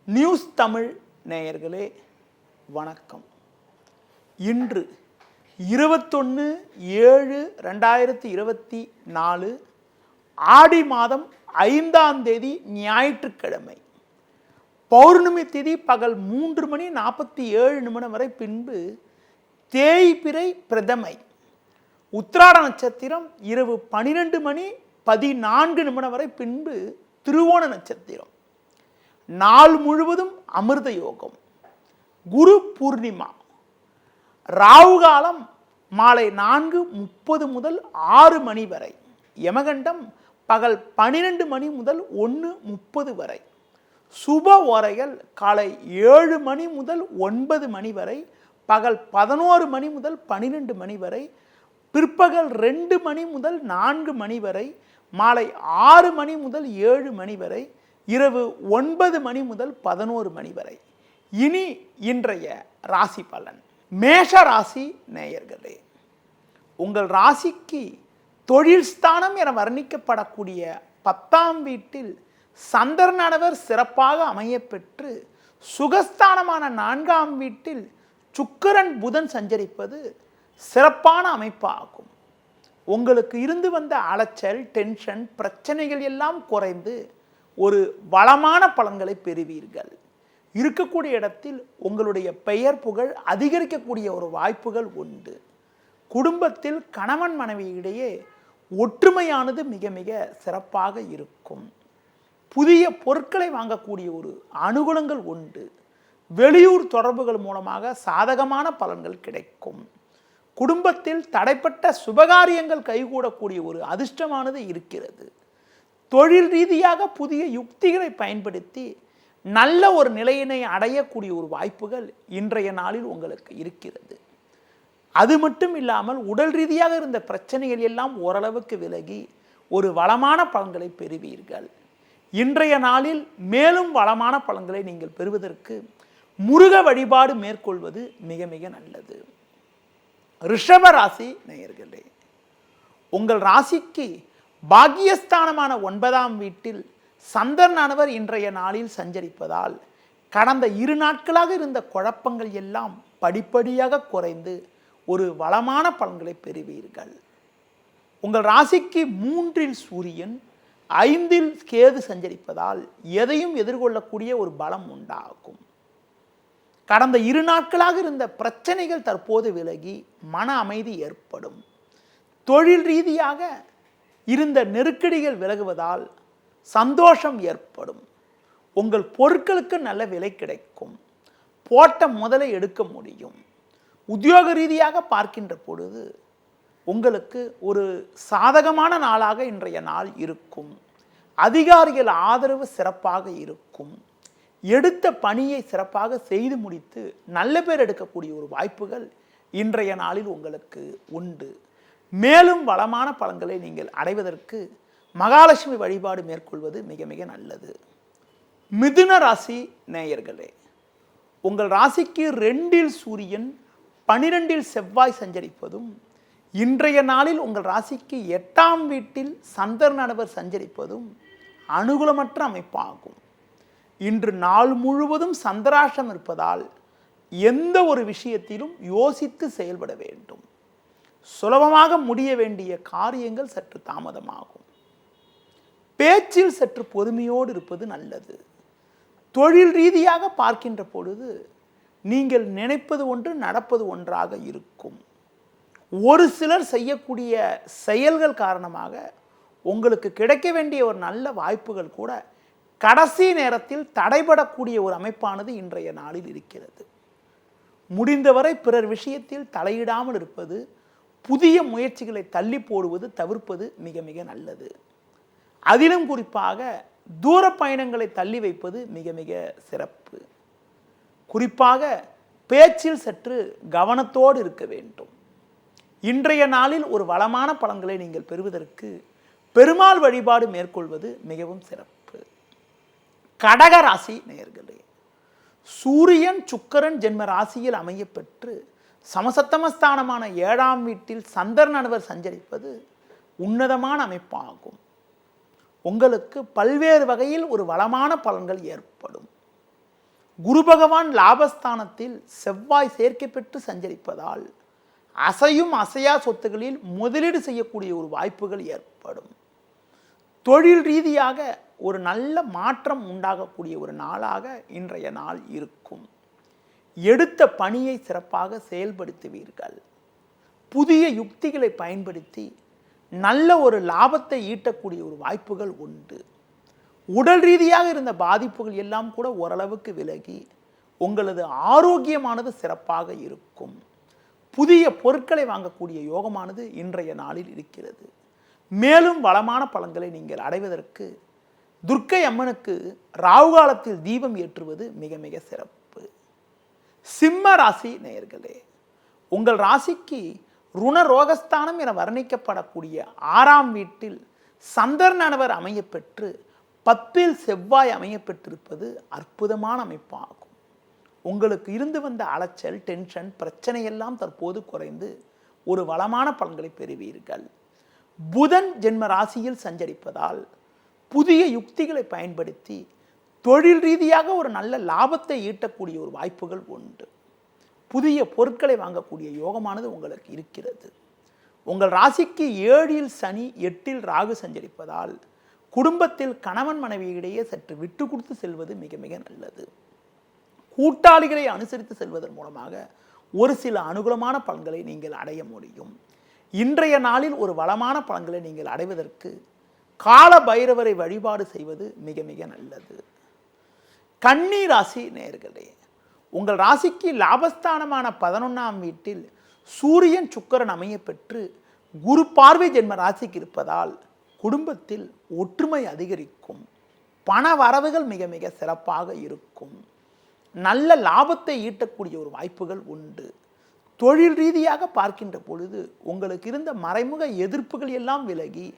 News Tamil நேயர்களே வணக்கம். இன்று 21/7/2024 ஆடி மாதம் 5ஆம் தேதி ஞாயிற்றுக்கிழமை. பௌர்ணமி திதி பகல் 3:47 வரை, பின்பு தேய்பிறை பிரதமை. உத்திராட நட்சத்திரம் இரவு 12:14 வரை, பின்பு திருவோண நட்சத்திரம். நாள் முழுவதும் அமிர்த யோகம். குரு பூர்ணிமா. ராகு காலம் மாலை 4:30 முதல் 6 மணி வரை. யமகண்டம் பகல் 12 மணி முதல் 1:30 வரை. சுப ஓரைகள் காலை 7 மணி முதல் 9 மணி வரை, பகல் 11 மணி முதல் 12 மணி வரை, பிற்பகல் 2 மணி முதல் 4 மணி வரை, மாலை 6 மணி முதல் 7 மணி வரை, இரவு 9 மணி முதல் 11 மணி வரை. இனி இன்றைய ராசி பலன். மேஷ ராசி நேயர்களே, உங்கள் ராசிக்கு தொழில் ஸ்தானம் என வர்ணிக்கப்படக்கூடிய 10ஆம் வீட்டில் சந்திரனவர் சிறப்பாக அமையப்பெற்று, சுகஸ்தானமான 4ஆம் வீட்டில் சுக்கிரன் புதன் சஞ்சரிப்பது சிறப்பான அமைப்பாகும். உங்களுக்கு இருந்து வந்த அலைச்சல், டென்ஷன், பிரச்சனைகள் எல்லாம் குறைந்து ஒரு வளமான பலன்களை பெறுவீர்கள். இருக்கக்கூடிய இடத்தில் உங்களுடைய பெயர் புகழ் அதிகரிக்கக்கூடிய ஒரு வாய்ப்புகள் உண்டு. குடும்பத்தில் கணவன் மனைவி இடையே ஒற்றுமையானது மிக மிக சிறப்பாக இருக்கும். புதிய பொருட்களை வாங்கக்கூடிய ஒரு அனுகூலங்கள் உண்டு. வெளியூர் தொடர்புகள் மூலமாக சாதகமான பலன்கள் கிடைக்கும். குடும்பத்தில் தடைப்பட்ட சுபகாரியங்கள் கைகூடக்கூடிய ஒரு அதிர்ஷ்டமானது இருக்கிறது. தொழில் ரீதியாக புதிய யுக்திகளை பயன்படுத்தி நல்ல ஒரு நிலையினை அடையக்கூடிய ஒரு வாய்ப்புகள் இன்றைய நாளில் உங்களுக்கு இருக்கிறது. அது மட்டும் இல்லாமல் உடல் ரீதியாக இருந்த பிரச்சனைகள் எல்லாம் ஓரளவுக்கு விலகி ஒரு வளமான பலன்களை பெறுவீர்கள். இன்றைய நாளில் மேலும் வளமான பலன்களை நீங்கள் பெறுவதற்கு முருக வழிபாடு மேற்கொள்வது மிக மிக நல்லது. ரிஷப ராசி நேயர்களே, உங்கள் ராசிக்கு பாக்கியஸ்தானமான 9ஆம் வீட்டில் சந்திரனானவர் இன்றைய நாளில் சஞ்சரிப்பதால் கடந்த 2 நாட்களாக இருந்த குழப்பங்கள் எல்லாம் படிப்படியாக குறைந்து ஒரு வளமான பலன்களை பெறுவீர்கள். உங்கள் ராசிக்கு 3இல் சூரியன், 5இல் கேது சஞ்சரிப்பதால் எதையும் எதிர்கொள்ளக்கூடிய ஒரு பலம் உண்டாகும். கடந்த 2 நாட்களாக இருந்த பிரச்சனைகள் தற்போது விலகி மன அமைதி ஏற்படும். தொழில் ரீதியாக இருந்த நெருக்கடிகள் விலகுவதால் சந்தோஷம் ஏற்படும். உங்கள் பொருட்களுக்கு நல்ல விலை கிடைக்கும். போட்ட முதலை எடுக்க முடியும். உத்தியோக ரீதியாக பார்க்கின்ற பொழுது உங்களுக்கு ஒரு சாதகமான நாளாக இன்றைய நாள் இருக்கும். அதிகாரிகள் ஆதரவு சிறப்பாக இருக்கும். எடுத்த பணியை சிறப்பாக செய்து முடித்து நல்ல பேர் எடுக்கக்கூடிய ஒரு வாய்ப்புகள் இன்றைய நாளில் உங்களுக்கு உண்டு. மேலும் வளமான பலன்களை நீங்கள் அடைவதற்கு மகாலட்சுமி வழிபாடு மேற்கொள்வது மிக மிக நல்லது. மிதுன ராசி நேயர்களே, உங்கள் ராசிக்கு 2இல் சூரியன், 12இல் செவ்வாய் சஞ்சரிப்பதும், இன்றைய நாளில் உங்கள் ராசிக்கு 8ஆம் வீட்டில் சந்திரனவர் சஞ்சரிப்பதும் அனுகூலமற்ற அமைப்பாகும். இன்று நாள் முழுவதும் சந்திராஷ்டம் இருப்பதால் எந்த ஒரு விஷயத்திலும் யோசித்து செயல்பட வேண்டும். சுலபமாக முடிய வேண்டிய காரியங்கள் சற்று தாமதமாகும். பேச்சில் சற்று பொறுமையோடு இருப்பது நல்லது. தொழில் ரீதியாக பார்க்கின்ற பொழுது நீங்கள் நினைப்பது ஒன்று, நடப்பது ஒன்றாக இருக்கும். ஒரு சிலர் செய்யக்கூடிய செயல்கள் காரணமாக உங்களுக்கு கிடைக்க வேண்டிய ஒரு நல்ல வாய்ப்புகள் கூட கடைசி நேரத்தில் தடைபடக்கூடிய ஒரு அமைப்பானது இன்றைய நாளில் இருக்கிறது. முடிந்தவரை பிறர் விஷயத்தில் தலையிடாமல் இருப்பது, புதிய முயற்சிகளை தள்ளி போடுவது, தவிர்ப்பது மிக மிக நல்லது. அதிலும் குறிப்பாக தூர பயணங்களை தள்ளி வைப்பது மிக மிக சிறப்பு. குறிப்பாக பேச்சில் சற்று கவனத்தோடு இருக்க வேண்டும். இன்றைய நாளில் ஒரு வளமான பலன்களை நீங்கள் பெறுவதற்கு பெருமாள் வழிபாடு மேற்கொள்வது மிகவும் சிறப்பு. கடக ராசி நேயர்களே, சூரியன் சுக்கிரன் ஜென்ம ராசியில் அமையப்பெற்று சமசத்தமஸ்தானமான 7ஆம் வீட்டில் சந்திரனவர் சஞ்சரிப்பது உன்னதமான அமைப்பாகும். உங்களுக்கு பல்வேறு வகையில் ஒரு வளமான பலன்கள் ஏற்படும். குரு பகவான் லாபஸ்தானத்தில் செவ்வாய் சேர்க்கை பெற்று சஞ்சரிப்பதால் அசையும் அசையா சொத்துகளில் முதலீடு செய்யக்கூடிய ஒரு வாய்ப்புகள் ஏற்படும். தொழில் ரீதியாக ஒரு நல்ல மாற்றம் உண்டாகக்கூடிய ஒரு நாளாக இன்றைய நாள் இருக்கும். எடுத்த பணியை சிறப்பாக செயல்படுத்துவீர்கள். புதிய யுக்திகளை பயன்படுத்தி நல்ல ஒரு லாபத்தை ஈட்டக்கூடிய ஒரு வாய்ப்புகள் உண்டு. உடல் ரீதியாக இருந்த பாதிப்புகள் எல்லாம் கூட ஓரளவுக்கு விலகி உங்களது ஆரோக்கியமானது சிறப்பாக இருக்கும். புதிய பொருட்களை வாங்கக்கூடிய யோகமானது இன்றைய நாளில் இருக்கிறது. மேலும் வளமான பலன்களை நீங்கள் அடைவதற்கு துர்க்கை அம்மனுக்கு ராகு காலத்தில் தீபம் ஏற்றுவது மிக மிக சிறப்பு. சிம்ம ராசி நேயர்களே, உங்கள் ராசிக்கு ருண ரோகஸ்தானம் என வர்ணிக்கப்படக்கூடிய 6ஆம் வீட்டில் சந்திரனவர் அமையப்பெற்று 10ல் செவ்வாய் அமையப்பெற்றிருப்பது அற்புதமான அமைப்பாகும். உங்களுக்கு இருந்து வந்த அலைச்சல், டென்ஷன், பிரச்சனை எல்லாம் தற்போது குறைந்து ஒரு வளமான பலன்களை பெறுவீர்கள். புதன் ஜென்ம ராசியில் சஞ்சரிப்பதால் புதிய யுக்திகளை பயன்படுத்தி தொழில் ரீதியாக ஒரு நல்ல லாபத்தை ஈட்டக்கூடிய ஒரு வாய்ப்புகள் உண்டு. புதிய பொருட்களை வாங்கக்கூடிய யோகமானது உங்களுக்கு இருக்கிறது. உங்கள் ராசிக்கு 7ல் சனி, 8ல் ராகு சஞ்சரிப்பதால் குடும்பத்தில் கணவன் மனைவியிடையே சற்று விட்டு கொடுத்து செல்வது மிக மிக நல்லது. கூட்டாளிகளை அனுசரித்து செல்வதன் மூலமாக ஒரு சில அனுகூலமான பலன்களை நீங்கள் அடைய முடியும். இன்றைய நாளில் ஒரு வளமான பலன்களை நீங்கள் அடைவதற்கு கால பைரவரை வழிபாடு செய்வது மிக மிக நல்லது. கன்னி ராசி நேயர்களே, உங்கள் ராசிக்கு லாபஸ்தானமான 11ஆம் வீட்டில் சூரியன் சுக்கிரன் அமைய பெற்று குரு பார்வை ஜென்ம ராசிக்கு இருப்பதால் குடும்பத்தில் ஒற்றுமை அதிகரிக்கும். பண வரவுகள் மிக மிக சிறப்பாக இருக்கும். நல்ல லாபத்தை ஈட்டக்கூடிய ஒரு வாய்ப்புகள் உண்டு. தொழில் ரீதியாக பார்க்கின்ற பொழுது உங்களுக்கு இருந்த மறைமுக எதிர்ப்புகள் எல்லாம் விலகி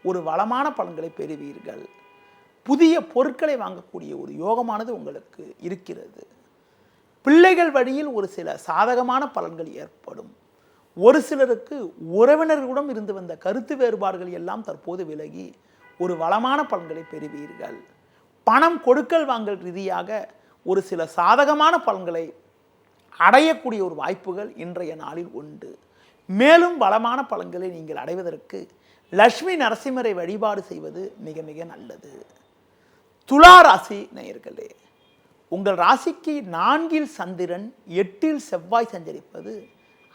ஒரு வளமான பலன்களை பெறுவீர்கள். புதிய பொருட்களை வாங்கக்கூடிய ஒரு யோகமானது உங்களுக்கு இருக்கிறது. பிள்ளைகள் வழியில் ஒரு சில சாதகமான பலன்கள் ஏற்படும். ஒரு சிலருக்கு உறவினர்களிடம் இருந்து வந்த கருத்து வேறுபாடுகள் எல்லாம் தற்போது விலகி ஒரு வளமான பலன்களை பெறுவீர்கள். பணம் கொடுக்கல் வாங்கல் ரீதியாக ஒரு சில சாதகமான பலன்களை அடையக்கூடிய ஒரு வாய்ப்புகள் இன்றைய நாளில் உண்டு. மேலும் வளமான பலன்களை நீங்கள் அடைவதற்கு லட்சுமி நரசிம்மரை வழிபாடு செய்வது மிக மிக நல்லது. துலா ராசி நேயர்களே, உங்கள் ராசிக்கு 4ல் சந்திரன், 8ல் செவ்வாய் சஞ்சரிப்பது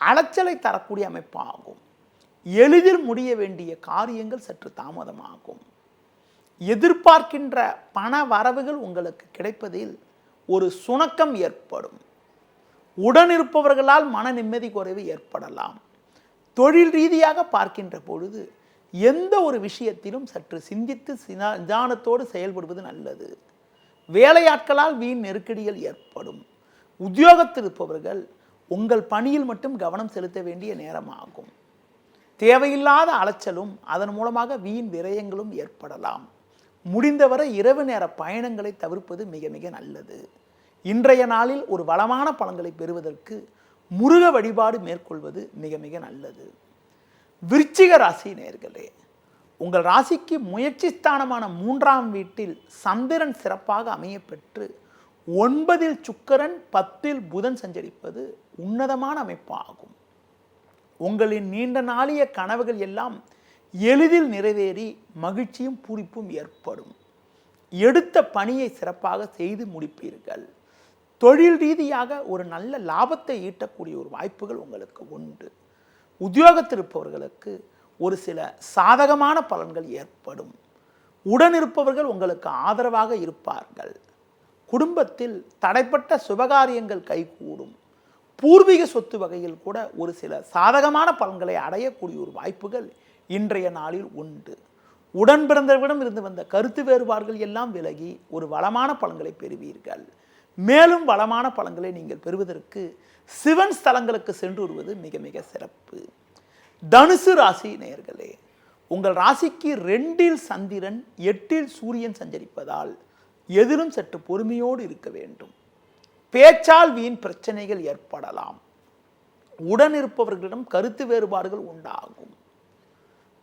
அலைச்சலை தரக்கூடிய அமைப்பாகும். எளிதில் முடிய வேண்டிய காரியங்கள் சற்று தாமதமாகும். எதிர்பார்க்கின்ற பண வரவுகள் உங்களுக்கு கிடைப்பதில் ஒரு சுணக்கம் ஏற்படும். உடனிருப்பவர்களால் மன நிம்மதி குறைவு ஏற்படலாம். தொழில் ரீதியாக பார்க்கின்ற பொழுது எந்த ஒரு விஷயத்திலும் சற்று சிந்தித்து நிதானத்தோடு செயல்படுவது நல்லது. வேலையாட்களால் வீண் நெருக்கடிகள் ஏற்படும். உத்தியோகத்தில் இருப்பவர்கள் உங்கள் பணியில் மட்டும் கவனம் செலுத்த வேண்டிய நேரமாகும். தேவையில்லாத அலைச்சலும் அதன் மூலமாக வீண் விரயங்களும் ஏற்படலாம். முடிந்தவரை இரவு நேர பயணங்களை தவிர்ப்பது மிக மிக நல்லது. இன்றைய நாளில் ஒரு வளமான பலன்களை பெறுவதற்கு முருக வழிபாடு மேற்கொள்வது மிக மிக நல்லது. விருச்சிக ராசி நேயர்களே, உங்கள் ராசிக்கு முயற்சி ஸ்தானமான 3ஆம் வீட்டில் சந்திரன் சிறப்பாக அமைய பெற்று 9ல் சுக்கிரன், 10ல் புதன் சஞ்சரிப்பது உன்னதமான அமைப்பாகும். உங்களின் நீண்ட நாளிய கனவுகள் எல்லாம் எளிதில் நிறைவேறி மகிழ்ச்சியும் பூரிப்பும் ஏற்படும். எடுத்த பணியை சிறப்பாக செய்து முடிப்பீர்கள். தொழில் ரீதியாக ஒரு நல்ல லாபத்தை ஈட்டக்கூடிய ஒரு வாய்ப்புகள் உங்களுக்கு உண்டு. உத்தியோகத்தில் இருப்பவர்களுக்கு ஒரு சில சாதகமான பலன்கள் ஏற்படும். உடனிருப்பவர்கள் உங்களுக்கு ஆதரவாக இருப்பார்கள். குடும்பத்தில் தடைப்பட்ட சுபகாரியங்கள் கைகூடும். பூர்வீக சொத்து வகையில் கூட ஒரு சில சாதகமான பலன்களை அடையக்கூடிய ஒரு வாய்ப்புகள் இன்றைய நாளில் உண்டு. உடன் பிறந்தவரிடம் இருந்து வந்த கருத்து வேறுபாடுகள் எல்லாம் விலகி ஒரு வளமான பலன்களை பெறுவீர்கள். மேலும் வளமான பலன்களை நீங்கள் பெறுவதற்கு சிவன் ஸ்தலங்களுக்கு சென்று வருவது மிக மிக சிறப்பு. தனுசு ராசி நேயர்களே, உங்கள் ராசிக்கு 2ல் சந்திரன், 8ல் சூரியன் சஞ்சரிப்பதால் எதிலும் சற்று பொறுமையோடு இருக்க வேண்டும். பேச்சால் வீண் பிரச்சனைகள் ஏற்படலாம். உடன் இருப்பவர்களிடம் கருத்து வேறுபாடுகள் உண்டாகும்.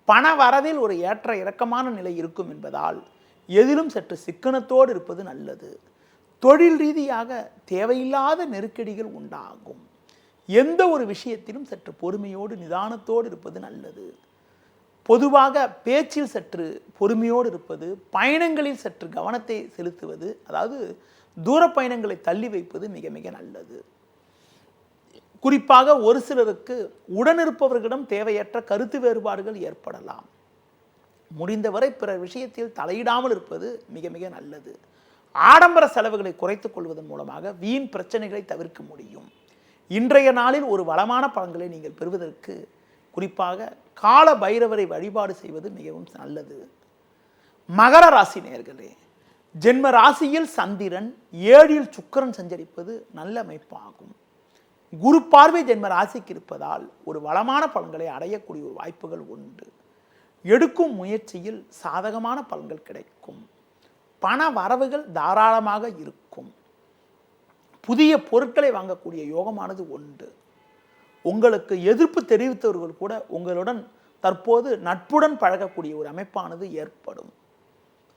பண வரவில் ஒரு ஏற்ற இறக்கமான நிலை இருக்கும் என்பதால் எதிலும் சற்று சிக்கனத்தோடு இருப்பது நல்லது. தொழில் ரீதியாக தேவையில்லாத நெருக்கடிகள் உண்டாகும். எந்த ஒரு விஷயத்திலும் சற்று பொறுமையோடு நிதானத்தோடு இருப்பது நல்லது. பொதுவாக பேச்சில் சற்று பொறுமையோடு இருப்பது, பயணங்களில் சற்று கவனத்தை செலுத்துவது, அதாவது தூர பயணங்களை தள்ளி வைப்பது மிக மிக நல்லது. குறிப்பாக ஒரு சிலருக்கு உடனிருப்பவர்களிடம் தேவையற்ற கருத்து வேறுபாடுகள் ஏற்படலாம். முடிந்தவரை பிறர் விஷயத்தில் தலையிடாமல் இருப்பது மிக மிக நல்லது. ஆடம்பர செலவுகளை குறைத்துக் கொள்வதன் மூலமாக வீண் பிரச்சனைகளை தவிர்க்க முடியும். இன்றைய நாளில் ஒரு வளமான பலன்களை நீங்கள் பெறுவதற்கு குறிப்பாக கால பைரவரை வழிபாடு செய்வது மிகவும் நல்லது. மகர ராசி நேயர்களே, ஜென்ம ராசியில் சந்திரன், 7ல் சுக்கிரன் சஞ்சரிப்பது நல்ல அமைப்பாகும். குரு பார்வை ஜென்ம ராசிக்கு இருப்பதால் ஒரு வளமான பலன்களை அடையக்கூடிய ஒரு வாய்ப்புகள் உண்டு. எடுக்கும் முயற்சியில் சாதகமான பலன்கள் கிடைக்கும். பண வரவுகள் தாராளமாக இருக்கும். புதிய பொருட்களை வாங்கக்கூடிய யோகமானது உண்டு. உங்களுக்கு எதிர்ப்பு தெரிவித்தவர்கள் கூட உங்களுடன் தற்போது நட்புடன் பழகக்கூடிய ஒரு அமைப்பானது ஏற்படும்.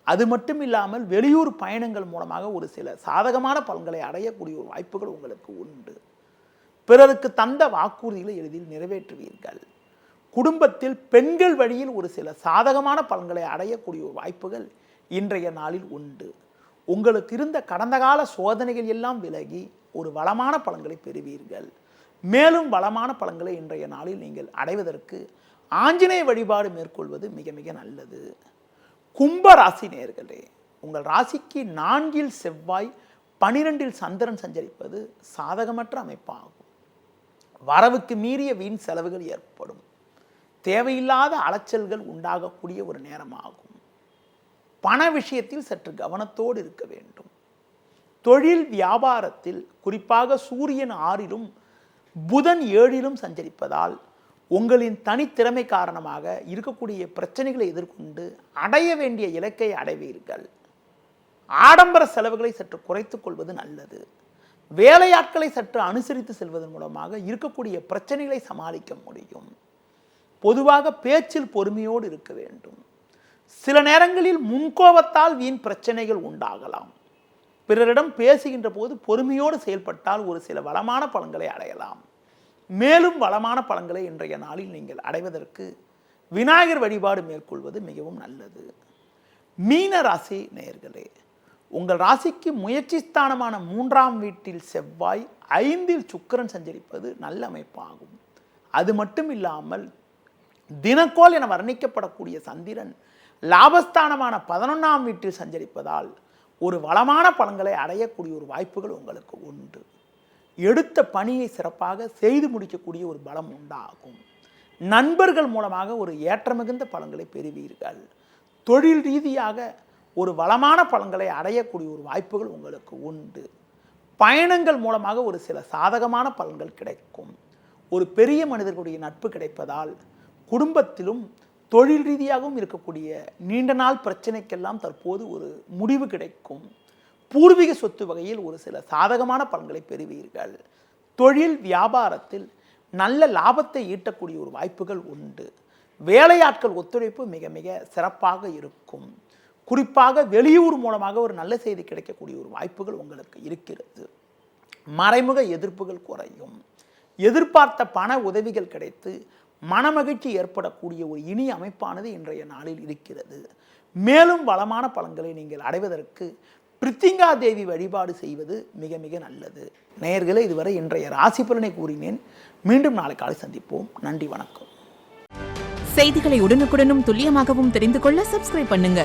அது மட்டும் இல்லாமல் வெளியூர் பயணங்கள் மூலமாக ஒரு சில சாதகமான பலன்களை அடையக்கூடிய ஒரு வாய்ப்புகள் உங்களுக்கு உண்டு. பிறருக்கு தந்த வாக்குறுதிகளை எளிதில் நிறைவேற்றுவீர்கள். குடும்பத்தில் பெண்கள் வழியில் ஒரு சில சாதகமான பலன்களை அடையக்கூடிய ஒரு வாய்ப்புகள் இன்றைய நாளில் உண்டு. உங்களுக்கு இருந்த கடந்த கால சோதனைகள் எல்லாம் விலகி ஒரு வளமான பலன்களை பெறுவீர்கள். மேலும் வளமான பலன்களை இன்றைய நாளில் நீங்கள் அடைவதற்கு ஆஞ்சநேய வழிபாடு மேற்கொள்வது மிக மிக நல்லது. கும்ப ராசி நேயர்களே, உங்கள் ராசிக்கு 4ல் செவ்வாய், 12ல் சந்திரன் சஞ்சரிப்பது சாதகமற்ற அமைப்பாகும். வரவுக்கு மீறிய வீண் செலவுகள் ஏற்படும். தேவையில்லாத அலைச்சல்கள் உண்டாகக்கூடிய ஒரு நேரமாகும். பண விஷயத்தில் சற்று கவனத்தோடு இருக்க வேண்டும். தொழில் வியாபாரத்தில் குறிப்பாக சூரியன் 6லும் புதன் 7லும் சஞ்சரிப்பதால் உங்களின் தனித்திறமை காரணமாக இருக்கக்கூடிய பிரச்சனைகளை எதிர்கொண்டு அடைய வேண்டிய இலக்கை அடைவீர்கள். ஆடம்பர செலவுகளை சற்று குறைத்துக் கொள்வது நல்லது. வேலையாட்களை சற்று அனுசரித்து செல்வதன் மூலமாக இருக்கக்கூடிய பிரச்சனைகளை சமாளிக்க முடியும். பொதுவாக பேச்சில் பொறுமையோடு இருக்க வேண்டும். சில நேரங்களில் முன்கோபத்தால் வீண் பிரச்சனைகள் உண்டாகலாம். பிறரிடம் பேசுகின்ற போது பொறுமையோடு செயல்பட்டால் ஒரு சில வளமான பலன்களை அடையலாம். மேலும் வளமான பலன்களை இன்றைய நாளில் நீங்கள் அடைவதற்கு விநாயகர் வழிபாடு மேற்கொள்வது மிகவும் நல்லது. மீன ராசி நேயர்களே, உங்கள் ராசிக்கு முயற்சி ஸ்தானமான 3ஆம் வீட்டில் செவ்வாய், 5ல் சுக்கிரன் சஞ்சரிப்பது நல்ல அமைப்பாகும். அது மட்டும் இல்லாமல் தினக்கோள் என வர்ணிக்கப்படக்கூடிய சந்திரன் லாபஸ்தானமான 11ஆம் வீட்டில் சஞ்சரிப்பதால் ஒரு வளமான பலன்களை அடையக்கூடிய ஒரு வாய்ப்புகள் உங்களுக்கு உண்டு. எடுத்த பணியை சிறப்பாக செய்து முடிக்கக்கூடிய ஒரு பலம் உண்டாகும். நண்பர்கள் மூலமாக ஒரு ஏற்றமிகுந்த பலன்களை பெறுவீர்கள். தொழில் ரீதியாக ஒரு வளமான பலன்களை அடையக்கூடிய ஒரு வாய்ப்புகள் உங்களுக்கு உண்டு. பயணங்கள் மூலமாக ஒரு சில சாதகமான பலன்கள் கிடைக்கும். ஒரு பெரிய மனிதர்களுடைய நட்பு கிடைப்பதால் குடும்பத்திலும் தொழில் ரீதியாகவும் இருக்கக்கூடிய நீண்ட நாள் பிரச்சனைக்கெல்லாம் தற்போது ஒரு முடிவு கிடைக்கும். பூர்வீக சொத்து வகையில் ஒரு சில சாதகமான பலன்களை பெறுவீர்கள். தொழில் வியாபாரத்தில் நல்ல லாபத்தை ஈட்டக்கூடிய ஒரு வாய்ப்புகள் உண்டு. வேலையாட்கள் ஒத்துழைப்பு மிக மிக சிறப்பாக இருக்கும். குறிப்பாக வெளியூர் மூலமாக ஒரு நல்ல செய்தி கிடைக்கக்கூடிய ஒரு வாய்ப்புகள் உங்களுக்கு இருக்கிறது. மறைமுக எதிர்ப்புகள் குறையும். எதிர்பார்த்த பண உதவிகள் கிடைத்து மனமகிழ்ச்சி ஏற்படக்கூடிய ஒரு இனிய அமைப்பானது இன்றைய நாளில் இருக்கிறது. மேலும் வளமான பலன்களை நீங்கள் அடைவதற்கு பிரித்திங்கா தேவி வழிபாடு செய்வது மிக மிக நல்லது. நேயர்களே, இதுவரை இன்றைய ராசி பலனை கூறினேன். மீண்டும் நாளை காலை சந்திப்போம். நன்றி, வணக்கம். செய்திகளை உடனுக்குடனும் துல்லியமாகவும் தெரிந்து கொள்ள சப்ஸ்கிரைப் பண்ணுங்க.